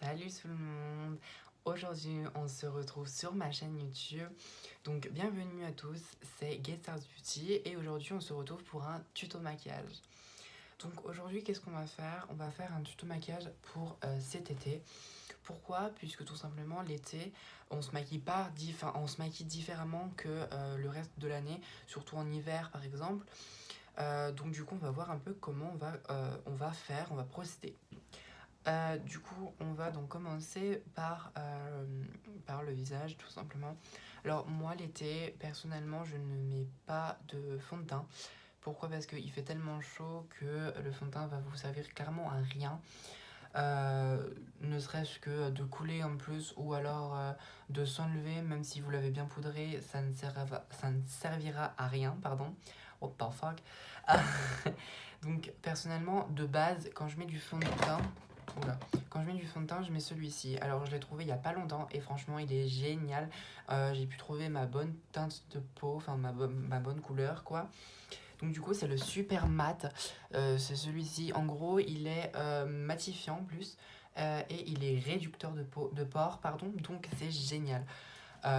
Salut tout le monde. Aujourd'hui, on se retrouve sur ma chaîne YouTube. Donc, bienvenue à tous, c'est Get Stars Beauty et aujourd'hui, on se retrouve pour un tuto maquillage. Donc, aujourd'hui, qu'est-ce qu'on va faire? On va faire un tuto maquillage pour cet été. Pourquoi? Puisque tout simplement, l'été, on se maquille pas, on se maquille différemment que le reste de l'année, surtout en hiver par exemple. Donc, du coup, on va voir un peu comment on va procéder. Du coup, on va donc commencer par le visage, tout simplement. Alors, moi, l'été, personnellement, je ne mets pas de fond de teint. Pourquoi? Parce qu'il fait tellement chaud que le fond de teint va vous servir clairement à rien. Ne serait-ce que de couler en plus ou alors de s'enlever, même si vous l'avez bien poudré, ça ne servira à rien, pardon. What the fuck? Donc, personnellement, de base, quand je mets du fond de teint, oula. Quand je mets du fond de teint, je mets celui-ci. Alors, je l'ai trouvé il n'y a pas longtemps et franchement, il est génial. J'ai pu trouver ma bonne teinte de peau, enfin ma bonne couleur, quoi. Donc, du coup, c'est le Super Mat. C'est celui-ci. En gros, il est matifiant en plus et il est réducteur de pores, pardon. Donc, c'est génial.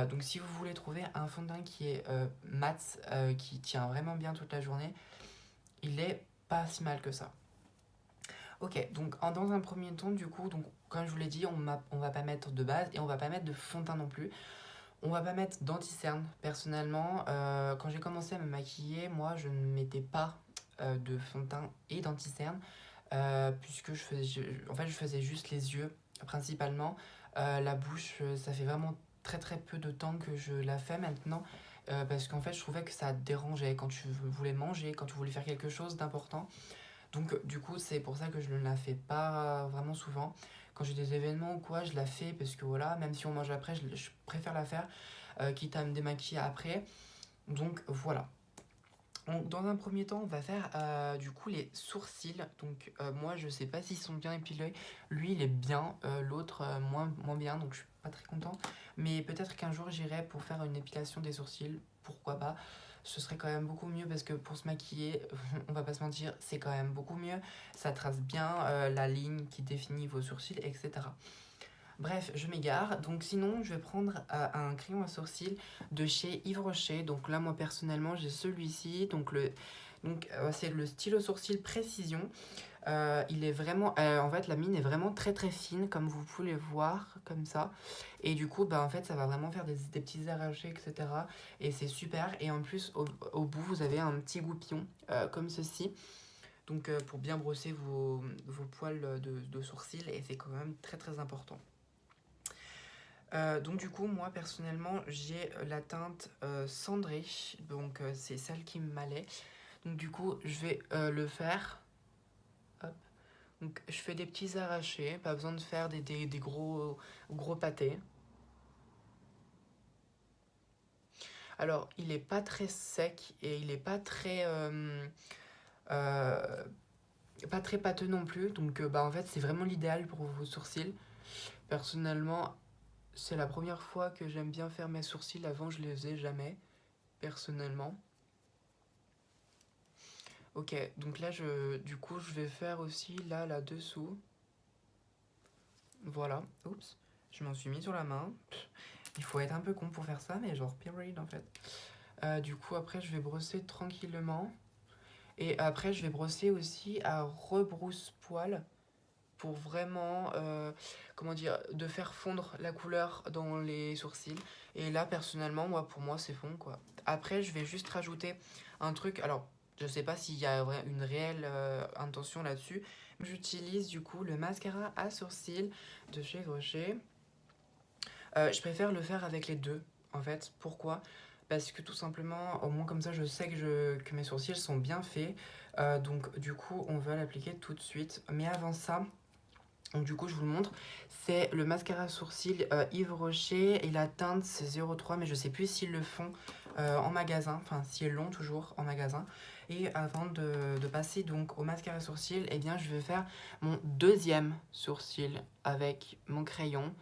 Donc, si vous voulez trouver un fond de teint qui est mat, qui tient vraiment bien toute la journée, il est pas si mal que ça. Ok, donc dans un premier temps, du coup, donc, comme je vous l'ai dit, on va pas mettre de base et on va pas mettre de fond de teint non plus. On va pas mettre d'anti-cerne. Personnellement, quand j'ai commencé à me maquiller, moi, je ne mettais pas de fond de teint et d'anti-cerne puisque je faisais juste les yeux principalement. La bouche, ça fait vraiment très très peu de temps que je la fais maintenant. Parce qu'en fait, je trouvais que ça dérangeait quand tu voulais manger, quand tu voulais faire quelque chose d'important. Donc, du coup, c'est pour ça que je ne la fais pas vraiment souvent. Quand j'ai des événements ou quoi, je la fais parce que voilà, même si on mange après, je préfère la faire, quitte à me démaquiller après. Donc, voilà. Donc, dans un premier temps, on va faire du coup les sourcils. Donc, moi, je sais pas s'ils sont bien épilés. Lui, il est bien, l'autre, moins bien, donc je suis pas très content. Mais peut-être qu'un jour, j'irai pour faire une épilation des sourcils. Pourquoi pas? Ce serait quand même beaucoup mieux parce que pour se maquiller, on va pas se mentir, c'est quand même beaucoup mieux. Ça trace bien la ligne qui définit vos sourcils, etc. Bref, je m'égare. Donc sinon, je vais prendre un crayon à sourcils de chez Yves Rocher. Donc là, moi personnellement, j'ai celui-ci. C'est le stylo sourcil Précision. Il est vraiment, en fait, la mine est vraiment très très fine, comme vous pouvez le voir, comme ça. Et du coup, bah, en fait, ça va vraiment faire des petits arrachés, etc. Et c'est super. Et en plus, au bout, vous avez un petit goupillon, comme ceci. Donc pour bien brosser vos poils de sourcils. Et c'est quand même très très important. Donc du coup, moi personnellement, j'ai la teinte cendrée, donc c'est celle qui m'allait. Donc du coup, je vais le faire. Hop. Donc je fais des petits arrachés, pas besoin de faire des gros pâtés. Alors, il est pas très sec et il est euh, pas très pâteux non plus. Donc bah en fait, c'est vraiment l'idéal pour vos sourcils. Personnellement, c'est la première fois que j'aime bien faire mes sourcils. Avant, je les faisais jamais, personnellement. Ok, donc là, du coup, je vais faire aussi là-dessous. Voilà, oups, je m'en suis mis sur la main. Il faut être un peu con pour faire ça, mais genre period en fait. Du coup, après, je vais brosser tranquillement. Et après, je vais brosser aussi à rebrousse-poil pour vraiment, comment dire, de faire fondre la couleur dans les sourcils. Et là, personnellement, pour moi, c'est fond, quoi. Après, je vais juste rajouter un truc. Alors, je sais pas s'il y a une réelle intention là-dessus. J'utilise du coup le mascara à sourcils de chez Rocher. Je préfère le faire avec les deux, en fait. Pourquoi? Parce que tout simplement, au moins comme ça, je sais que mes sourcils sont bien faits. Donc, du coup, on va l'appliquer tout de suite. Mais avant ça, donc du coup, je vous le montre. C'est le mascara sourcil Yves Rocher et la teinte c'est 03, mais je sais plus s'ils le font en magasin, enfin s'ils l'ont toujours en magasin. Et avant de passer donc au mascara sourcil, eh bien je vais faire mon deuxième sourcil avec mon crayon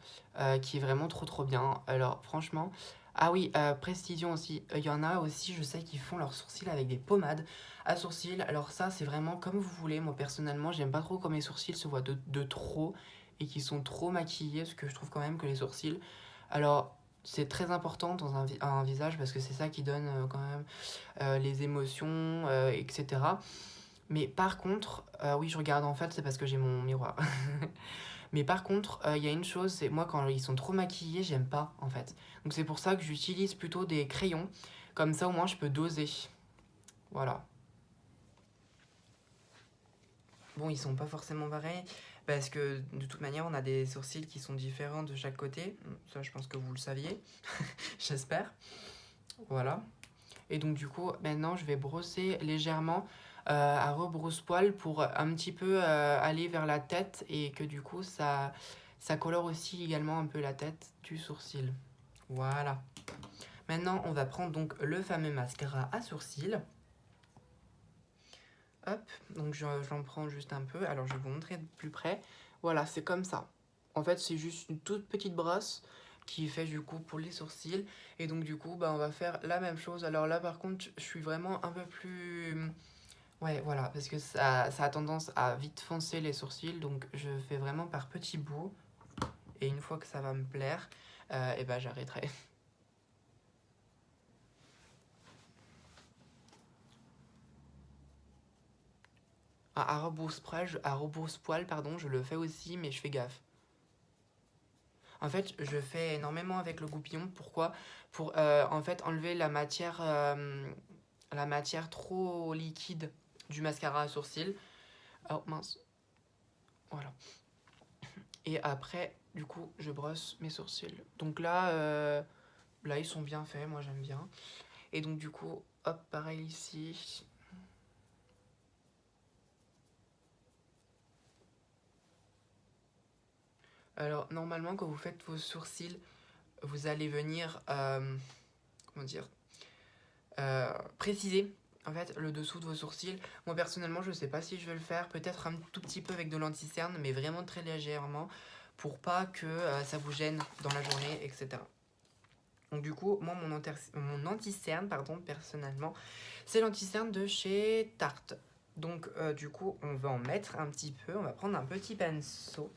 qui est vraiment trop trop bien. Alors franchement, ah oui, Precision aussi, il y en a aussi, je sais qu'ils font leurs sourcils avec des pommades à sourcils. Alors ça, c'est vraiment comme vous voulez. Moi, personnellement, j'aime pas trop quand mes sourcils se voient de trop. et qui sont trop maquillés, parce que je trouve quand même que les sourcils... Alors, c'est très important dans un visage, parce que c'est ça qui donne quand même les émotions, etc. Mais par contre, oui, je regarde en fait, c'est parce que j'ai mon miroir. Mais par contre, il y a une chose, c'est moi quand ils sont trop maquillés, j'aime pas en fait. Donc c'est pour ça que j'utilise plutôt des crayons. Comme ça au moins je peux doser. Voilà. Bon, ils sont pas forcément pareils parce que de toute manière, on a des sourcils qui sont différents de chaque côté. Ça, je pense que vous le saviez. J'espère. Voilà. Et donc du coup, maintenant, je vais brosser légèrement à rebrousse-poil pour un petit peu aller vers la tête et que du coup, ça colore aussi également un peu la tête du sourcil. Voilà. Maintenant, on va prendre donc le fameux mascara à sourcils. Hop, donc j'en prends juste un peu. Alors, je vais vous montrer de plus près. Voilà, c'est comme ça. En fait, c'est juste une toute petite brosse qui fait du coup pour les sourcils. Et donc, du coup, bah, on va faire la même chose. Alors là, par contre, je suis vraiment un peu plus... Ouais, voilà, parce que ça a tendance à vite foncer les sourcils. Donc, je fais vraiment par petits bouts. Et une fois que ça va me plaire, et ben j'arrêterai. À rebrousse-poil, pardon, je le fais aussi, mais je fais gaffe. En fait, je fais énormément avec le goupillon. Pourquoi? Pour en fait enlever la matière trop liquide du mascara à sourcils. Oh mince, voilà. Et après, du coup, je brosse mes sourcils. Donc là ils sont bien faits, moi j'aime bien. Et donc du coup, hop, pareil ici. Alors normalement, quand vous faites vos sourcils, vous allez venir, comment dire, préciser en fait le dessous de vos sourcils. Moi personnellement, je sais pas si je vais le faire, peut-être un tout petit peu avec de l'anti-cerne, mais vraiment très légèrement pour pas que ça vous gêne dans la journée, etc. Donc du coup, moi mon anti-cerne, pardon, personnellement, c'est l'anti-cerne de chez Tarte. Donc du coup, on va en mettre un petit peu, on va prendre un petit pinceau.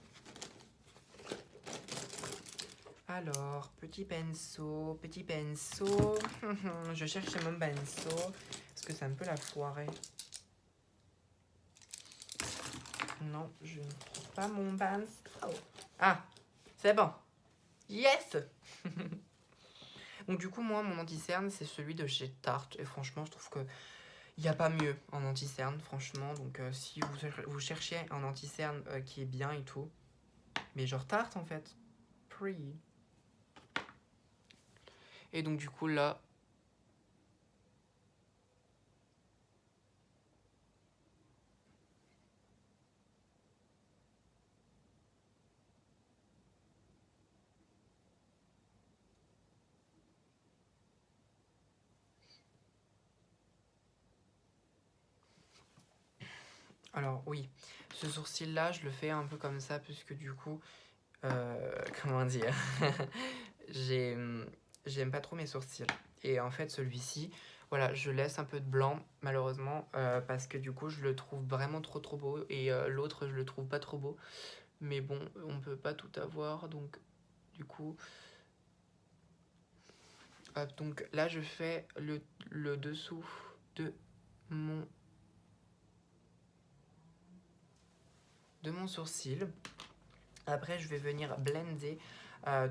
Alors, petit pinceau, je cherche mon pinceau, parce que c'est un peu la foirée. Non, je ne trouve pas mon pinceau. Ah, c'est bon. Yes. Donc du coup, moi, mon anti-cerne, c'est celui de chez Tarte. Et franchement, je trouve que il n'y a pas mieux en anti-cerne, franchement. Donc si vous cherchez un anti-cerne qui est bien et tout, mais genre Tarte, en fait. Pretty. Et donc du coup, là... Alors oui, ce sourcil-là, je le fais un peu comme ça, puisque du coup... comment dire? j'ai J'aime pas trop mes sourcils. Et en fait, celui-ci, voilà, je laisse un peu de blanc, malheureusement, parce que du coup, je le trouve vraiment trop beau. Et l'autre, je le trouve pas trop beau. Mais bon, on peut pas tout avoir, donc du coup... Hop, donc là, je fais le dessous de mon, sourcil. Après, je vais venir blender,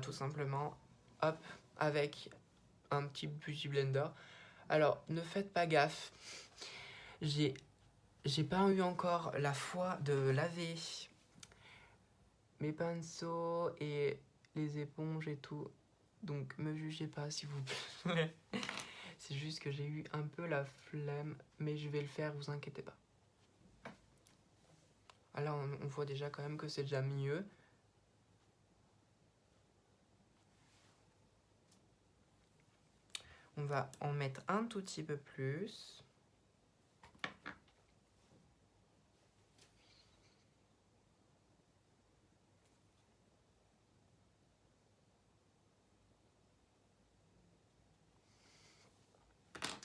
tout simplement, hop, avec un petit beauty blender. Alors, ne faites pas gaffe. J'ai pas eu encore la foi de laver mes pinceaux et les éponges et tout. Donc, me jugez pas, s'il vous plaît. C'est juste que j'ai eu un peu la flemme, mais je vais le faire, vous inquiétez pas. Alors, on voit déjà quand même que c'est déjà mieux. On va en mettre un tout petit peu plus.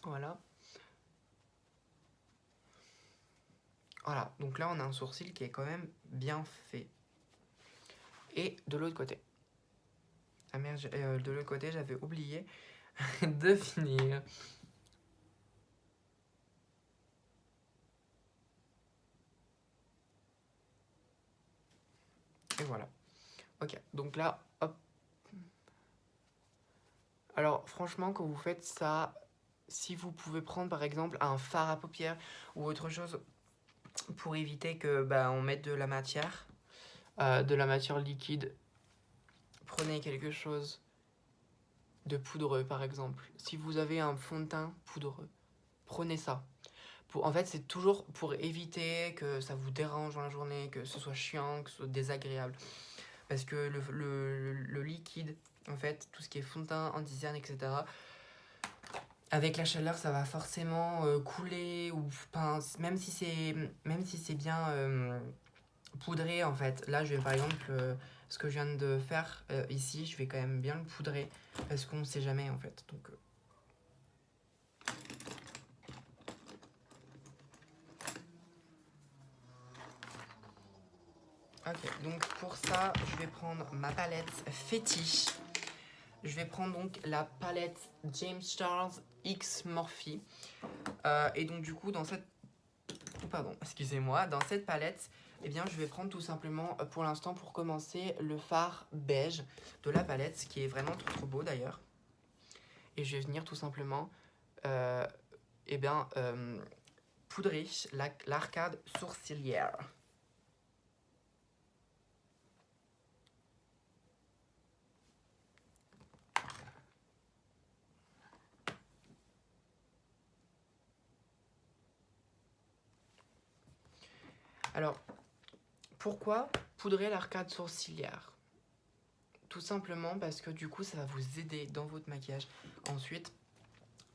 Voilà. Voilà, donc là on a un sourcil qui est quand même bien fait. Et de l'autre côté. Ah merde, de l'autre côté, j'avais oublié de finir. Et voilà. Ok, donc là, hop. Alors franchement, quand vous faites ça, si vous pouvez prendre par exemple un fard à paupières ou autre chose pour éviter que on mette de la matière liquide, prenez quelque chose de poudreux par exemple. Si vous avez un fond de teint poudreux, prenez ça. En fait, c'est toujours pour éviter que ça vous dérange dans la journée, que ce soit chiant, que ce soit désagréable. Parce que le liquide, en fait, tout ce qui est fond de teint, anti-cerne, etc., avec la chaleur, ça va forcément couler, ou même si c'est bien poudré, en fait. Là, je vais par exemple, ce que je viens de faire ici, je vais quand même bien le poudrer, parce qu'on ne sait jamais, en fait. Donc, ok, donc pour ça, je vais prendre ma palette fétiche. Je vais prendre donc la palette James Charles X Morphe. Et donc du coup, dans cette palette, eh bien, je vais prendre tout simplement, pour l'instant, pour commencer, le fard beige de la palette, qui est vraiment trop trop beau d'ailleurs. Et je vais venir tout simplement poudrer l'arcade sourcilière. Alors, pourquoi poudrer l'arcade sourcilière? Tout simplement parce que du coup, ça va vous aider dans votre maquillage. Ensuite,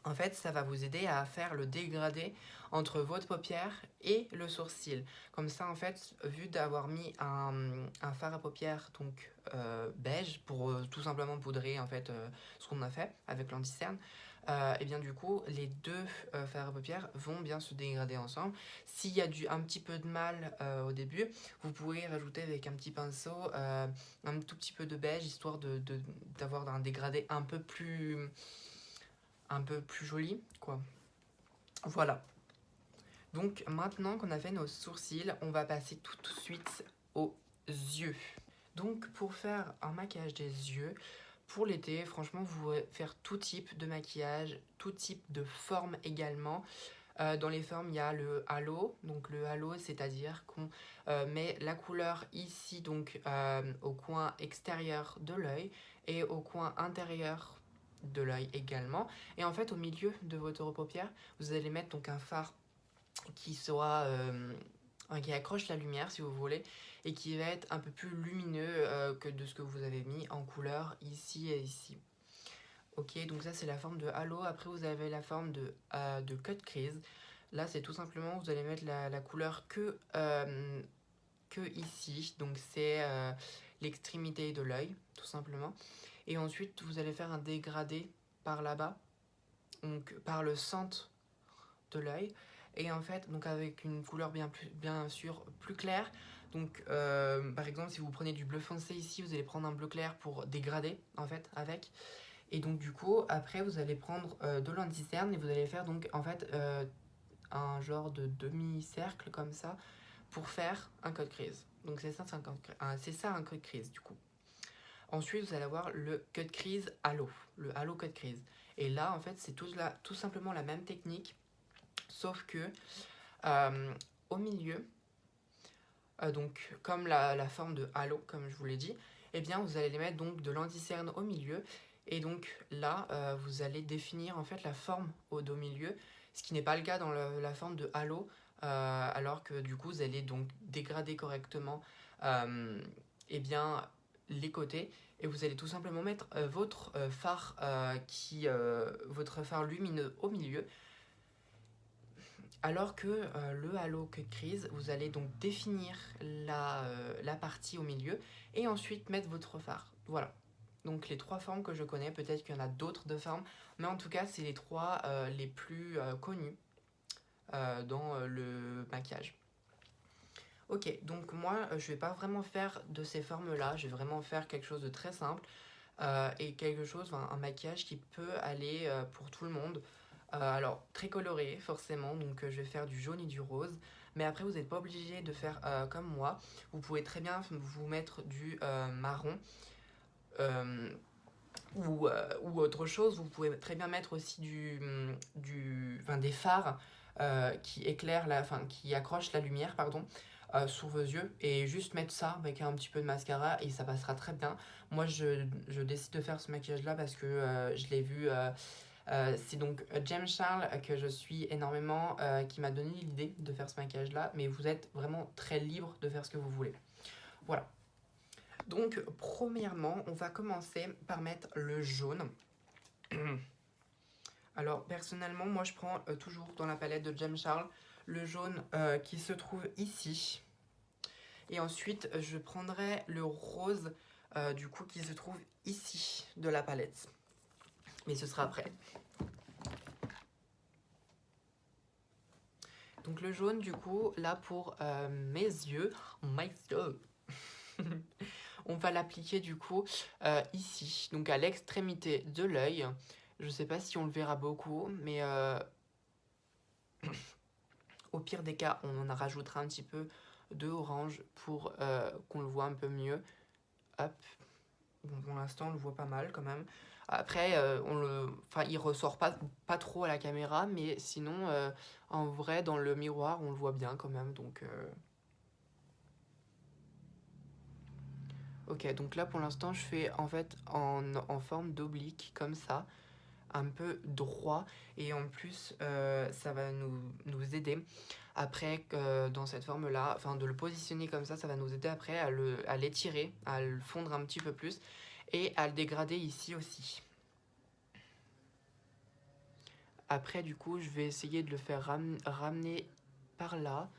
en fait, ça va vous aider à faire le dégradé entre votre paupière et le sourcil. Comme ça, en fait, vu d'avoir mis un fard à paupières donc beige pour tout simplement poudrer en fait ce qu'on a fait avec l'anti-cerne, et bien du coup, les deux fards à paupières vont bien se dégrader ensemble. S'il y a un petit peu de mal au début, vous pouvez rajouter avec un petit pinceau un tout petit peu de beige, histoire d'avoir un dégradé un peu plus joli, quoi. Voilà. Donc maintenant qu'on a fait nos sourcils, on va passer tout de suite aux yeux. Donc pour faire un maquillage des yeux, pour l'été, franchement, vous pouvez faire tout type de maquillage, tout type de forme également. Dans les formes, il y a le halo. Donc le halo, c'est-à-dire qu'on met la couleur ici, donc au coin extérieur de l'œil et au coin intérieur de l'œil également. Et en fait, au milieu de votre paupière, vous allez mettre donc un fard qui soit qui accroche la lumière si vous voulez et qui va être un peu plus lumineux que de ce que vous avez mis en couleur ici et ici. Ok, donc ça c'est la forme de halo. Après vous avez la forme de cut crease. Là c'est tout simplement vous allez mettre la couleur que ici. Donc c'est l'extrémité de l'œil tout simplement. Et ensuite vous allez faire un dégradé par là-bas, donc par le centre de l'œil. Et en fait, donc avec une couleur bien sûr plus claire. Donc par exemple, si vous prenez du bleu foncé ici, vous allez prendre un bleu clair pour dégrader en fait avec. Et donc du coup, après vous allez prendre de l'anti-cerne et vous allez faire donc en fait un genre de demi-cercle comme ça pour faire un cut crease. Donc c'est ça, un cut crease du coup. Ensuite, vous allez avoir le cut crease halo, le halo cut crease. Et là, en fait, c'est tout simplement la même technique, sauf que au milieu, donc comme la forme de halo, comme je vous l'ai dit, eh bien vous allez mettre donc de l'anti-cerne au milieu. Et donc là, vous allez définir en fait la forme au milieu, ce qui n'est pas le cas dans la forme de halo, alors que du coup vous allez donc dégrader correctement eh bien, les côtés. Et vous allez tout simplement mettre votre fard lumineux au milieu. Alors que le halo cut crease, vous allez donc définir la partie au milieu et ensuite mettre votre fard. Voilà. Donc les trois formes que je connais, peut-être qu'il y en a d'autres de formes, mais en tout cas c'est les trois les plus connues dans le maquillage. Ok, donc moi, je vais pas vraiment faire de ces formes-là, je vais vraiment faire quelque chose de très simple et quelque chose, enfin, un maquillage qui peut aller pour tout le monde. Alors, très coloré, forcément, donc je vais faire du jaune et du rose. Mais après, vous n'êtes pas obligé de faire comme moi. Vous pouvez très bien vous mettre du marron euh, ou autre chose. Vous pouvez très bien mettre aussi enfin, des fards qui éclairent enfin, qui accrochent la lumière, pardon, sous vos yeux et juste mettre ça avec un petit peu de mascara et ça passera très bien. Moi, je décide de faire ce maquillage-là parce que je l'ai vu. C'est donc James Charles que je suis énormément, qui m'a donné l'idée de faire ce maquillage-là, mais vous êtes vraiment très libre de faire ce que vous voulez. Voilà. Donc, premièrement, on va commencer par mettre le jaune. Alors, personnellement, moi, je prends toujours dans la palette de James Charles le jaune qui se trouve ici. Et ensuite, je prendrai le rose, du coup, qui se trouve ici de la palette. Mais ce sera après. Donc le jaune, du coup, là pour mes yeux, on va l'appliquer du coup ici, donc à l'extrémité de l'œil. Je sais pas si on le verra beaucoup, mais au pire des cas, on en rajoutera un petit peu de orange pour qu'on le voit un peu mieux. Hop. Bon, pour l'instant, on le voit pas mal quand même. Après, enfin, il ressort pas trop à la caméra, mais sinon, en vrai, dans le miroir, on le voit bien quand même. Donc, ok, donc là pour l'instant, je fais en fait en forme d'oblique, comme ça, un peu droit. Et en plus, ça va nous aider après, dans cette forme-là, enfin de le positionner comme ça va nous aider après à l'étirer, à le fondre un petit peu plus et à le dégrader ici aussi. Après, du coup, je vais essayer de le faire ramener par là,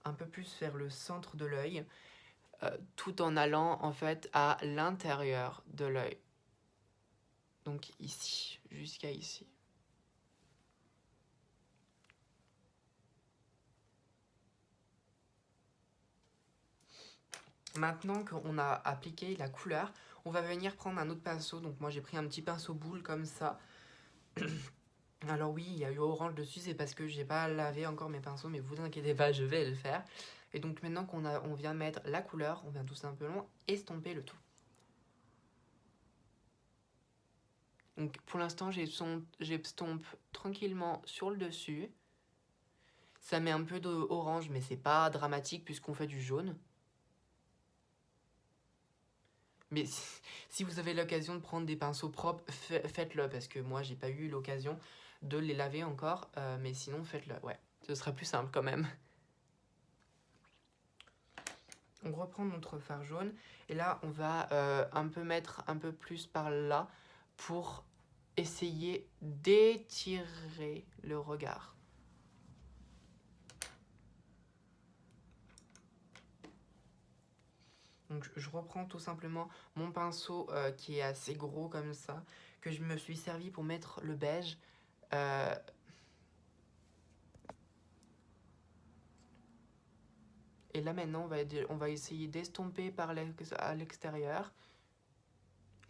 un peu plus vers le centre de l'œil, tout en allant en fait à l'intérieur de l'œil. Donc ici, jusqu'à ici. Maintenant qu'on a appliqué la couleur, on va venir prendre un autre pinceau. Donc moi j'ai pris un petit pinceau boule comme ça. Alors oui, il y a eu orange dessus, c'est parce que j'ai pas lavé encore mes pinceaux, mais vous inquiétez pas, je vais le faire. Et donc maintenant on vient mettre la couleur, on vient tout simplement estomper le tout. Donc pour l'instant j'estompe tranquillement sur le dessus. Ça met un peu d'orange, mais c'est pas dramatique puisqu'on fait du jaune. Mais si vous avez l'occasion de prendre des pinceaux propres, faites-le, parce que moi, j'ai pas eu l'occasion de les laver encore, mais sinon, faites-le, ouais. Ce sera plus simple quand même. On reprend notre fard jaune, et là, on va un peu mettre un peu plus par là pour essayer d'étirer le regard. Donc je reprends tout simplement mon pinceau qui est assez gros comme ça, que je me suis servi pour mettre le beige. Et là maintenant, on va essayer d'estomper à l'extérieur.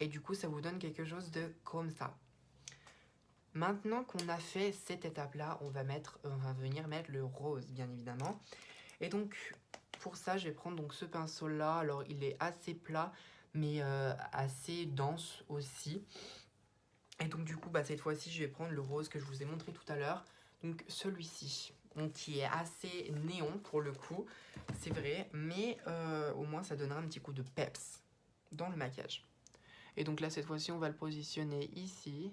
Et du coup, ça vous donne quelque chose de comme ça. Maintenant qu'on a fait cette étape-là, on va venir mettre le rose, bien évidemment. Et donc, pour ça, je vais prendre donc ce pinceau-là. Alors, il est assez plat, mais assez dense aussi. Et donc, du coup, cette fois-ci, je vais prendre le rose que je vous ai montré tout à l'heure. Donc, celui-ci, qui est assez néon pour le coup, c'est vrai, mais au moins, ça donnera un petit coup de peps dans le maquillage. Et donc là, cette fois-ci, on va le positionner ici.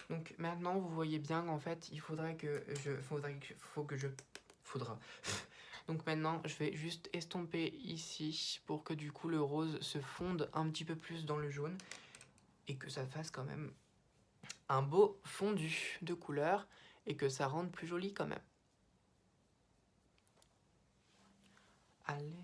Donc maintenant, vous voyez bien qu'en fait, faudra. Donc maintenant, je vais juste estomper ici pour que du coup le rose se fonde un petit peu plus dans le jaune et que ça fasse quand même un beau fondu de couleur et que ça rende plus joli quand même. Allez.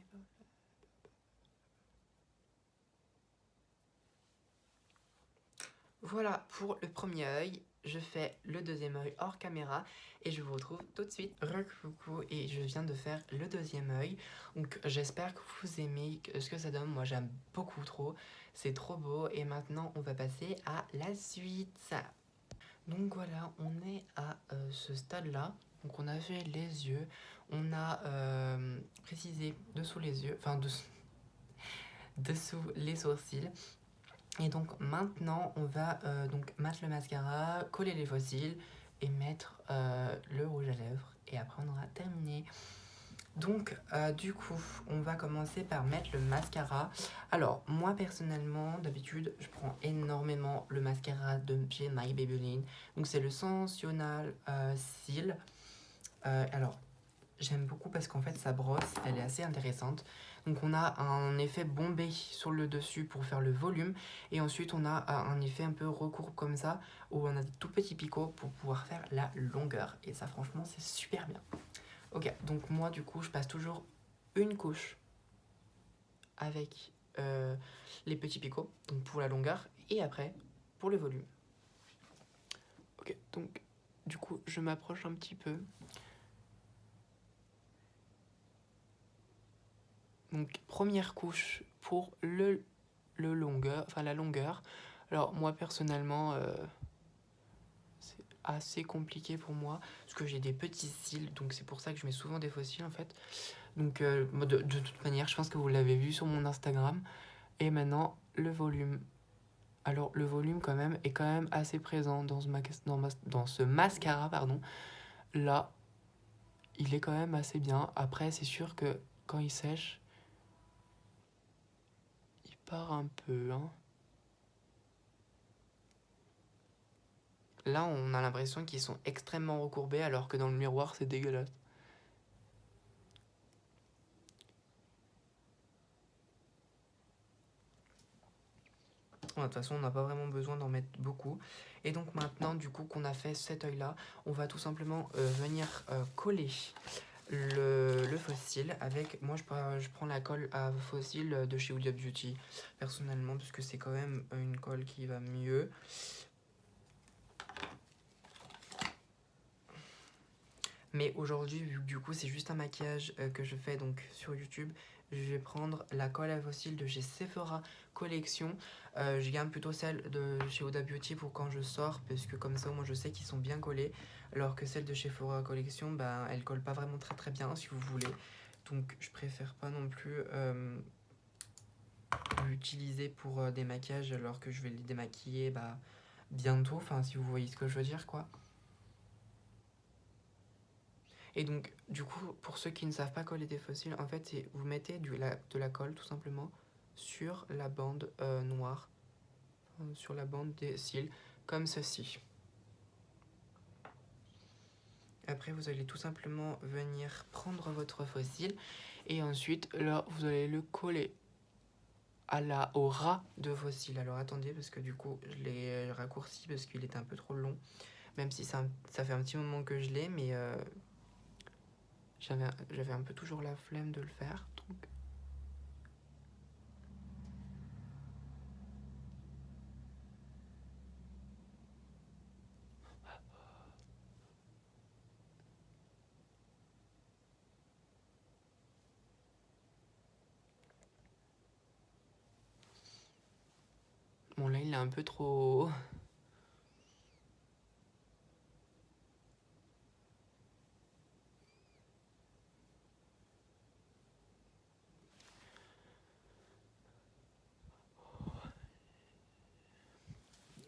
voilà pour le premier œil. Je fais le deuxième œil hors caméra et je vous retrouve tout de suite. Recoucou, et je viens de faire le deuxième œil. Donc j'espère que vous aimez ce que ça donne. Moi j'aime beaucoup trop. C'est trop beau. Et maintenant on va passer à la suite. Donc voilà, on est à ce stade-là. Donc on a fait les yeux. On a précisé dessous les yeux. Enfin dessous les sourcils. Et donc maintenant, on va donc mettre le mascara, coller les faux cils et mettre le rouge à lèvres. Et après, on aura terminé. Donc, du coup, on va commencer par mettre le mascara. Alors, moi, personnellement, d'habitude, je prends énormément le mascara de chez My Maybelline. Donc, c'est le Sensational Seal. Alors, j'aime beaucoup parce qu'en fait, sa brosse, elle est assez intéressante. Donc on a un effet bombé sur le dessus pour faire le volume. Et ensuite, on a un effet un peu recourbe comme ça, où on a des tout petits picots pour pouvoir faire la longueur. Et ça, franchement, c'est super bien. Ok, donc moi, du coup, je passe toujours une couche avec les petits picots, donc pour la longueur, et après, pour le volume. Ok, donc, du coup, je m'approche un petit peu. Donc, première couche pour la longueur. Alors, moi, personnellement, c'est assez compliqué pour moi, parce que j'ai des petits cils, donc c'est pour ça que je mets souvent des faux cils, en fait. Donc, de toute manière, je pense que vous l'avez vu sur mon Instagram. Et maintenant, le volume. Alors, le volume, quand même, est quand même assez présent dans ce mascara, pardon. Là, il est quand même assez bien. Après, c'est sûr que quand il sèche, il part un peu, hein. Là, on a l'impression qu'ils sont extrêmement recourbés, alors que dans le miroir, c'est dégueulasse. De toute façon, on n'a pas vraiment besoin d'en mettre beaucoup. Et donc maintenant, du coup, qu'on a fait cet œil-là, on va tout simplement venir coller le faux cil avec... Moi, je prends la colle à faux cil de chez Huda Beauty, personnellement, parce que c'est quand même une colle qui va mieux. Mais aujourd'hui, vu que du coup c'est juste un maquillage que je fais donc sur YouTube, je vais prendre la colle à fossiles de chez Sephora Collection. Je garde plutôt celle de chez Huda Beauty pour quand je sors, parce que comme ça moi je sais qu'ils sont bien collés, alors que celle de chez Sephora Collection, ben, elle colle pas vraiment très très bien si vous voulez. Donc je préfère pas non plus l'utiliser pour des maquillages alors que je vais les démaquiller bientôt, enfin si vous voyez ce que je veux dire quoi. Et donc, du coup, pour ceux qui ne savent pas coller des fossiles, en fait, vous mettez de la colle tout simplement sur la bande noire, sur la bande des cils, comme ceci. Après, vous allez tout simplement venir prendre votre fossile et ensuite, là, vous allez le coller au ras de vos cils. Alors attendez, parce que du coup, je l'ai raccourci parce qu'il était un peu trop long, même si ça fait un petit moment que je l'ai, mais j'avais un peu toujours la flemme de le faire, donc... Bon, là, il est un peu trop...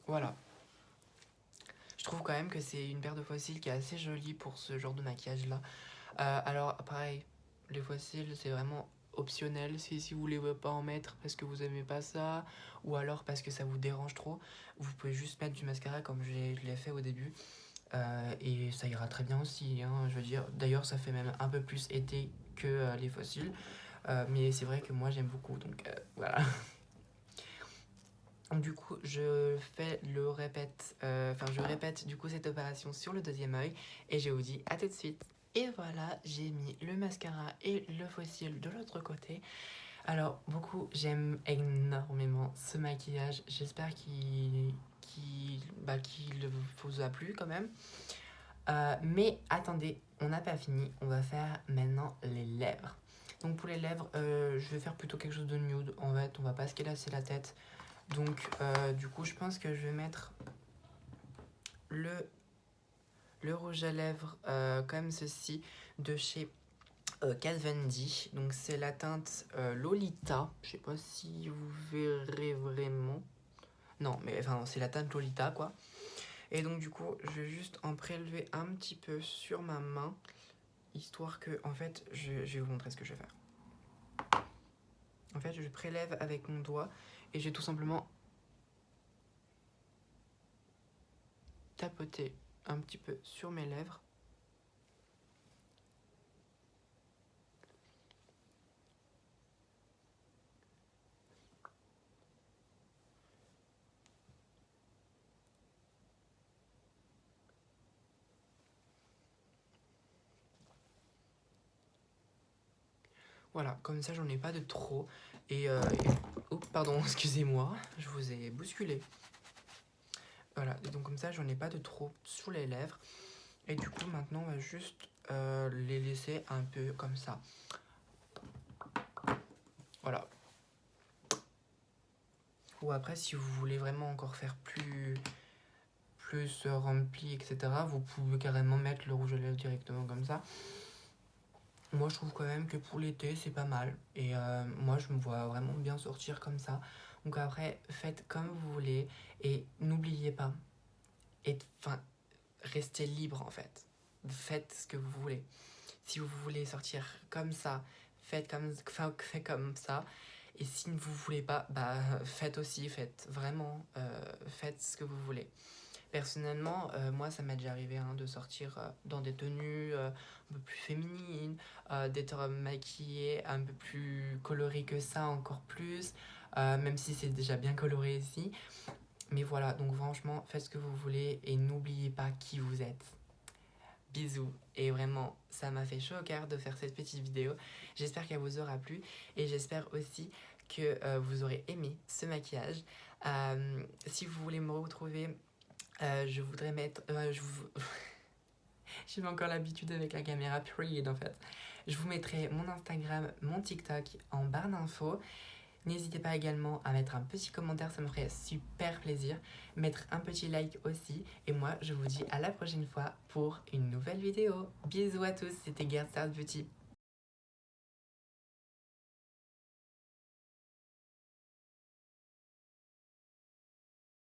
Voilà. Je trouve quand même que c'est une paire de fossiles qui est assez jolie pour ce genre de maquillage-là. Alors, pareil, les fossiles, c'est vraiment optionnel si vous voulez pas en mettre parce que vous aimez pas ça ou alors parce que ça vous dérange trop. Vous pouvez juste mettre du mascara comme je l'ai fait au début. Et ça ira très bien aussi, hein, je veux dire. D'ailleurs, ça fait même un peu plus été que les fossiles. Mais c'est vrai que moi, j'aime beaucoup, donc voilà. Du coup, je répète du coup cette opération sur le deuxième œil et je vous dis à tout de suite. Et voilà, j'ai mis le mascara et le faux cil de l'autre côté. Alors, j'aime énormément ce maquillage. J'espère qu'il qui vous a plu quand même. Mais attendez, on n'a pas fini, on va faire maintenant les lèvres. Donc pour les lèvres, je vais faire plutôt quelque chose de nude. En fait, on va pas se casser la tête. Donc du coup, je pense que je vais mettre le rouge à lèvres comme ceci de chez Kat Von D. Donc c'est la teinte Lolita. Je sais pas si vous verrez vraiment. Non, mais enfin c'est la teinte Lolita quoi. Et donc du coup, je vais juste en prélever un petit peu sur ma main, histoire que, en fait, je vais vous montrer ce que je vais faire. En fait, je prélève avec mon doigt et je vais tout simplement tapoter un petit peu sur mes lèvres. Voilà, comme ça j'en ai pas de trop. Oh, pardon, excusez-moi, je vous ai bousculé. Voilà, et donc comme ça j'en ai pas de trop sur les lèvres. Et du coup maintenant on va juste les laisser un peu comme ça. Voilà. Ou après si vous voulez vraiment encore faire plus rempli, etc., vous pouvez carrément mettre le rouge à lèvres directement comme ça. Moi je trouve quand même que pour l'été c'est pas mal. Et moi je me vois vraiment bien sortir comme ça. Donc après faites comme vous voulez. Et n'oubliez pas, restez libre en fait. Faites ce que vous voulez. Si vous voulez sortir comme ça, faites comme ça. Et si vous voulez pas, bah faites aussi, faites vraiment, faites ce que vous voulez. Personnellement, moi ça m'est déjà arrivé de sortir dans des tenues un peu plus féminines, d'être maquillée un peu plus colorée que ça, encore plus, même si c'est déjà bien coloré ici. Mais voilà, donc franchement, faites ce que vous voulez et n'oubliez pas qui vous êtes. Bisous. Et vraiment, ça m'a fait chaud au cœur de faire cette petite vidéo. J'espère qu'elle vous aura plu et j'espère aussi que vous aurez aimé ce maquillage. Si vous voulez me retrouver, je voudrais mettre... J'ai encore l'habitude avec la caméra, period en fait. Je vous mettrai mon Instagram, mon TikTok en barre d'infos. N'hésitez pas également à mettre un petit commentaire, ça me ferait super plaisir. Mettre un petit like aussi. Et moi, je vous dis à la prochaine fois pour une nouvelle vidéo. Bisous à tous, c'était Girl Stars Beauty.